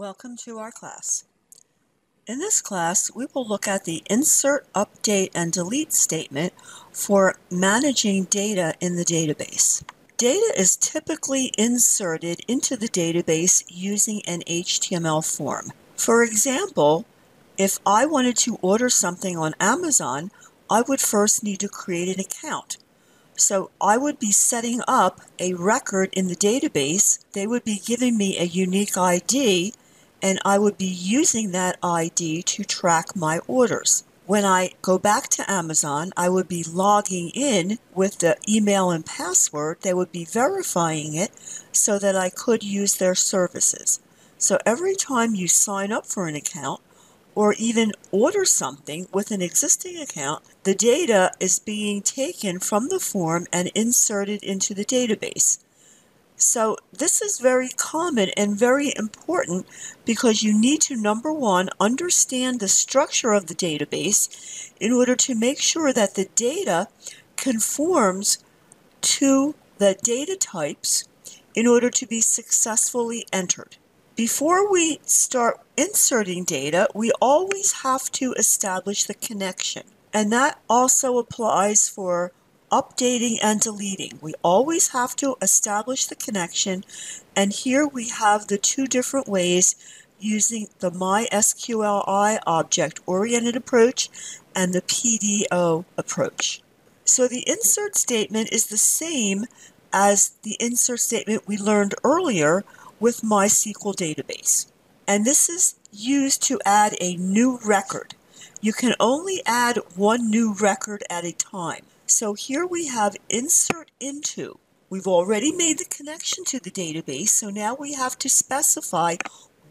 Welcome to our class. In this class, we will look at the insert, update, and delete statement for managing data in the database. Data is typically inserted into the database using an HTML form. For example, if I wanted to order something on Amazon, I would first need to create an account. So I would be setting up a record in the database. They would be giving me a unique ID, and I would be using that ID to track my orders. When I go back to Amazon, I would be logging in with the email and password. They would be verifying it so that I could use their services. So every time you sign up for an account, or even order something with an existing account, the data is being taken from the form and inserted into the database. So this is very common and very important because you need to, number one, understand the structure of the database in order to make sure that the data conforms to the data types in order to be successfully entered. Before we start inserting data, we always have to establish the connection. And that also applies for updating and deleting. We always have to establish the connection. And here we have the two different ways using the MySQL object-oriented approach and the PDO approach. So the insert statement is the same as the insert statement we learned earlier with MySQL database. And this is used to add a new record. You can only add one new record at a time. So here we have insert into. We've already made the connection to the database, so now we have to specify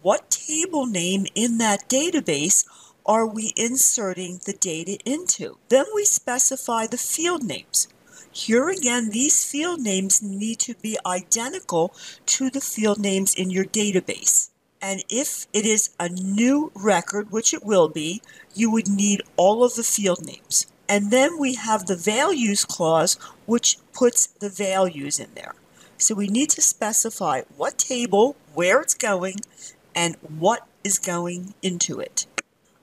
what table name in that database are we inserting the data into. Then we specify the field names. Here again, these field names need to be identical to the field names in your database. And if it is a new record, which it will be, you would need all of the field names. And then we have the values clause, which puts the values in there. So we need to specify what table, where it's going, and what is going into it.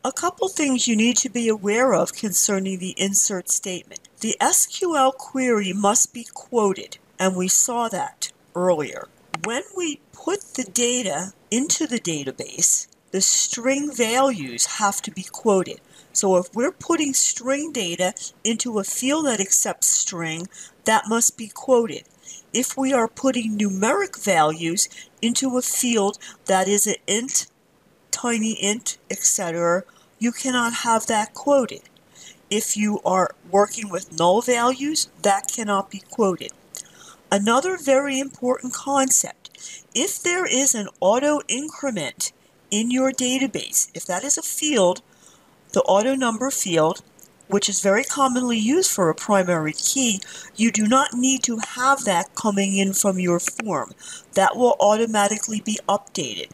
A couple things you need to be aware of concerning the insert statement. The SQL query must be quoted, and we saw that earlier. When we put the data into the database, the string values have to be quoted. So if we're putting string data into a field that accepts string, that must be quoted. If we are putting numeric values into a field that is an int, tiny int, etc., you cannot have that quoted. If you are working with null values, that cannot be quoted. Another very important concept, if there is an auto increment in your database, if that is a field, the auto number field, which is very commonly used for a primary key, you do not need to have that coming in from your form. That will automatically be updated.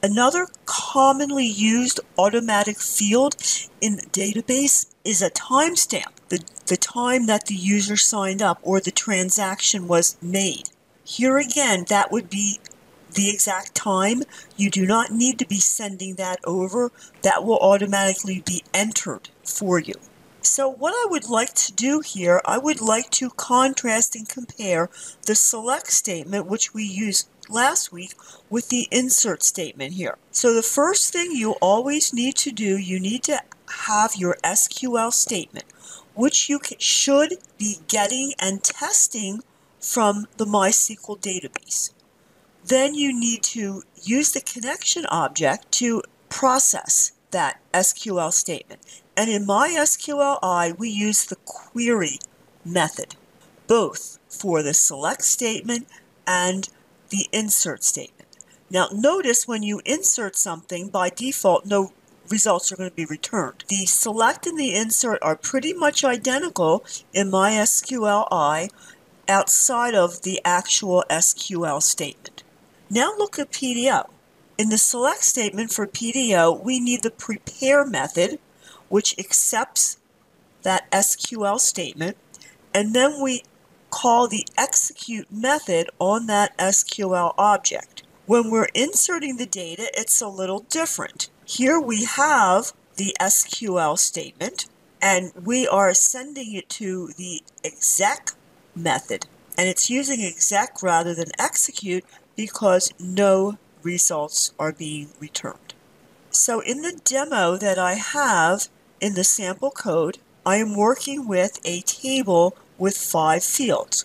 Another commonly used automatic field in the database is a timestamp, the time that the user signed up or the transaction was made. Here again, that would be the exact time. You do not need to be sending that over. That will automatically be entered for you. So what I would like to do here, I would like to contrast and compare the select statement, which we used last week, with the insert statement here. So the first thing you always need to do, you need to have your SQL statement, which you should be getting and testing from the MySQL database. Then you need to use the connection object to process that SQL statement. And in MySQL we use the query method, both for the select statement and the insert statement. Now notice when you insert something, by default, no results are going to be returned. The select and the insert are pretty much identical in MySQL outside of the actual SQL statement. Now look at PDO. In the select statement for PDO, we need the prepare method, which accepts that SQL statement, and then we call the execute method on that SQL object. When we're inserting the data, it's a little different. Here we have the SQL statement, and we are sending it to the exec method. And it's using exec rather than execute because no results are being returned. So in the demo that I have in the sample code, I am working with a table with 5 fields.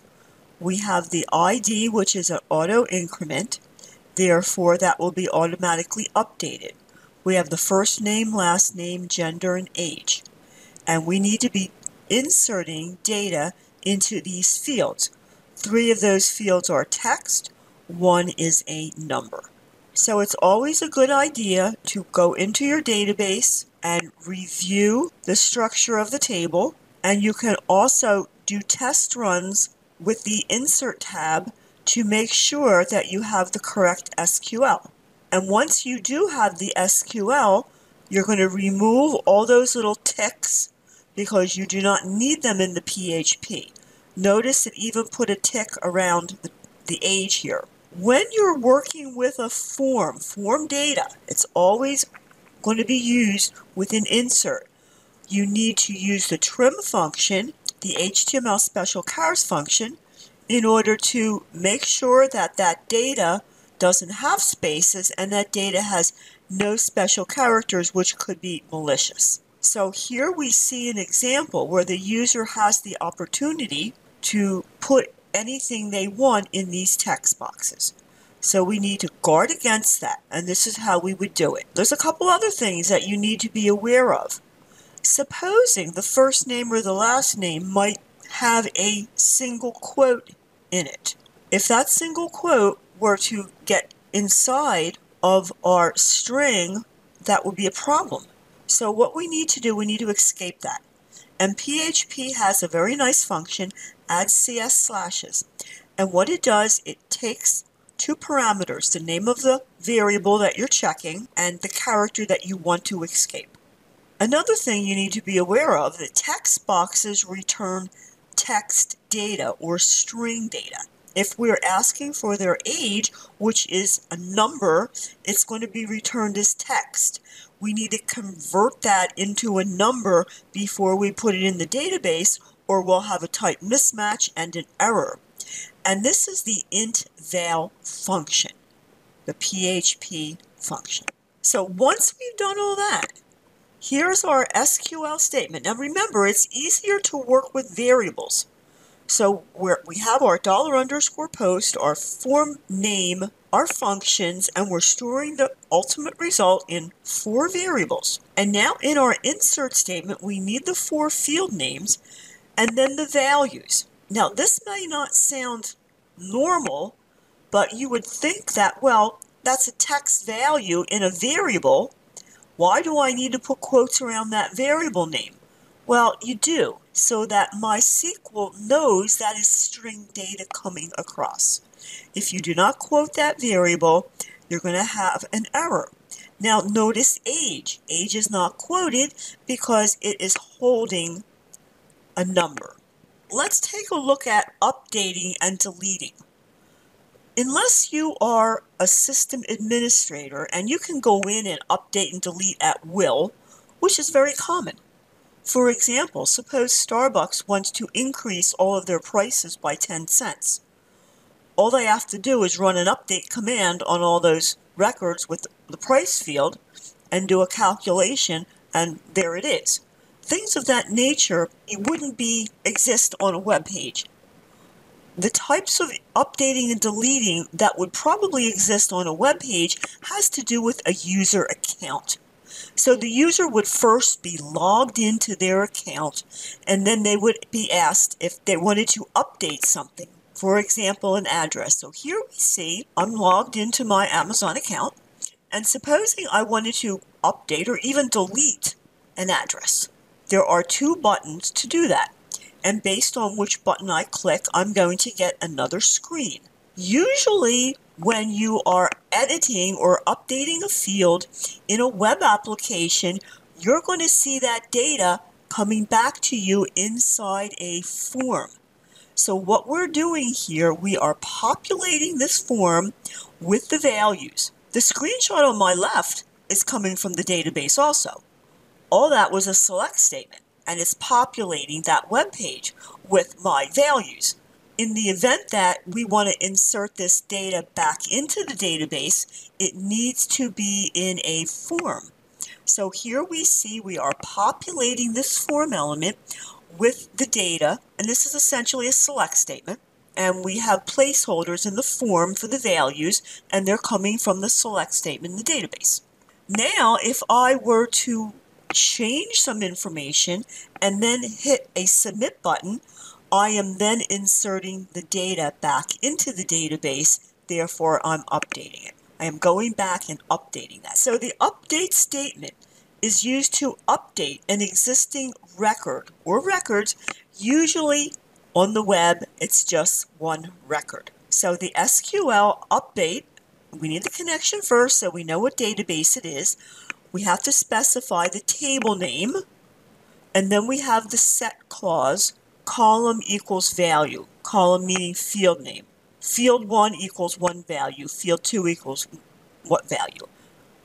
We have the ID, which is an auto increment. Therefore, that will be automatically updated. We have the first name, last name, gender, and age. And we need to be inserting data into these fields. 3 of those fields are text, 1 is a number. So it's always a good idea to go into your database and review the structure of the table. And you can also do test runs with the Insert tab to make sure that you have the correct SQL. And once you do have the SQL, you're going to remove all those little ticks because you do not need them in the PHP. Notice it even put a tick around the age here. When you're working with a form data, it's always going to be used with an insert. You need to use the trim function, the HTML special chars function, in order to make sure that that data doesn't have spaces and that data has no special characters which could be malicious. So here we see an example where the user has the opportunity to put anything they want in these text boxes. So we need to guard against that, and this is how we would do it. There's a couple other things that you need to be aware of. Supposing the first name or the last name might have a single quote in it. If that single quote were to get inside of our string, that would be a problem. So what we need to do, we need to escape that. And PHP has a very nice function, add CS slashes. And what it does, it takes 2 parameters, the name of the variable that you're checking and the character that you want to escape. Another thing you need to be aware of, the text boxes return text data or string data. If we're asking for their age, which is a number, it's going to be returned as text. We need to convert that into a number before we put it in the database, or we'll have a type mismatch and an error. And this is the int_val function, the PHP function. So once we've done all that, here's our SQL statement. Now remember, it's easier to work with variables. So we have our $_post, our form name, our functions, and we're storing the ultimate result in 4 variables. And now in our insert statement, we need the 4 field names and then the values. Now this may not sound normal, but you would think that, well, that's a text value in a variable. Why do I need to put quotes around that variable name? Well, you do, so that MySQL knows that is string data coming across. If you do not quote that variable, you're going to have an error. Now notice age. Age is not quoted because it is holding a number. Let's take a look at updating and deleting. Unless you are a system administrator and you can go in and update and delete at will, which is very common. For example, suppose Starbucks wants to increase all of their prices by 10 cents. All they have to do is run an update command on all those records with the price field and do a calculation, and there it is. Things of that nature, it wouldn't exist on a web page. The types of updating and deleting that would probably exist on a web page has to do with a user account. So the user would first be logged into their account, and then they would be asked if they wanted to update something. For example, an address. So here we see I'm logged into my Amazon account, and supposing I wanted to update or even delete an address. There are 2 buttons to do that. And based on which button I click, I'm going to get another screen. Usually, when you are editing or updating a field in a web application, you're going to see that data coming back to you inside a form. So what we're doing here, we are populating this form with the values. The screenshot on my left is coming from the database also. All that was a select statement, and it's populating that web page with my values. In the event that we want to insert this data back into the database, it needs to be in a form. So here we see we are populating this form element with the data, and this is essentially a select statement, and we have placeholders in the form for the values, and they're coming from the select statement in the database. Now, if I were to change some information and then hit a submit button, I am then inserting the data back into the database, therefore I'm updating it. I am going back and updating that. So the update statement is used to update an existing record or records. Usually on the web, it's just one record. So the SQL update, we need the connection first so we know what database it is. We have to specify the table name, and then we have the set clause, column equals value, column meaning field name. Field 1 equals 1 value, field 2 equals what value.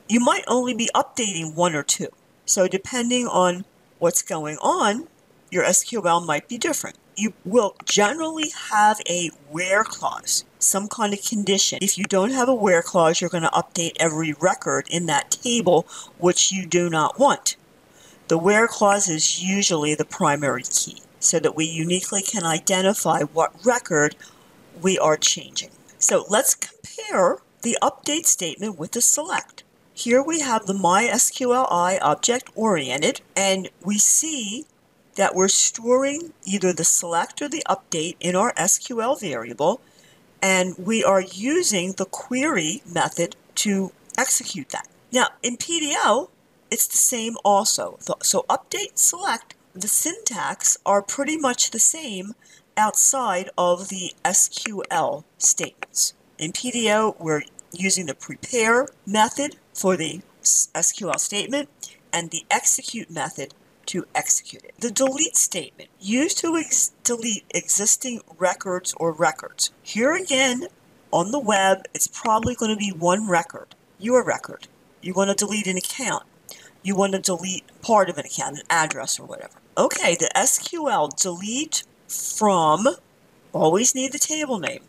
You might only be updating 1 or 2. So depending on what's going on, your SQL might be different. You will generally have a where clause, some kind of condition. If you don't have a where clause, you're going to update every record in that table, which you do not want. The where clause is usually the primary key, so that we uniquely can identify what record we are changing. So let's compare the update statement with the select. Here we have the MySQL object-oriented, and we see that we're storing either the select or the update in our SQL variable, and we are using the query method to execute that. Now, in PDO, it's the same also. So update, select, the syntax are pretty much the same outside of the SQL statements. In PDO, we're using the prepare method for the SQL statement and the execute method to execute it. The delete statement, used to delete existing records or records. Here again, on the web, it's probably going to be one record, your record. You want to delete an account. You want to delete part of an account, an address or whatever. Okay, the SQL delete from, always need the table name.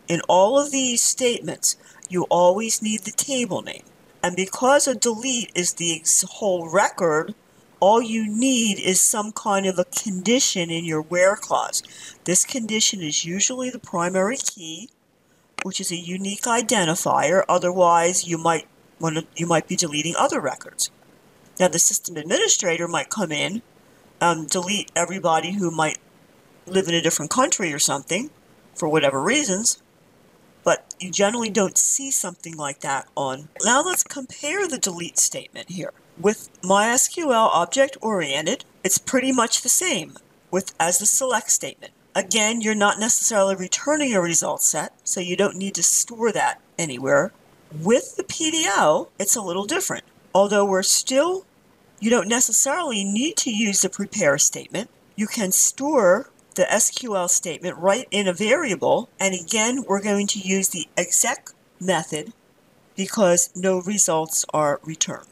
In all of these statements, you always need the table name. And because a delete is the whole record, all you need is some kind of a condition in your where clause. This condition is usually the primary key, which is a unique identifier. Otherwise, you might be deleting other records. Now, the system administrator might come in, delete everybody who might live in a different country or something, for whatever reasons, but you generally don't see something like that on. Now let's compare the delete statement here. With MySQL object-oriented, it's pretty much the same as the select statement. Again, you're not necessarily returning a result set, so you don't need to store that anywhere. With the PDO, it's a little different. Although you don't necessarily need to use the prepare statement. You can store the SQL statement right in a variable, and again, we're going to use the exec method because no results are returned.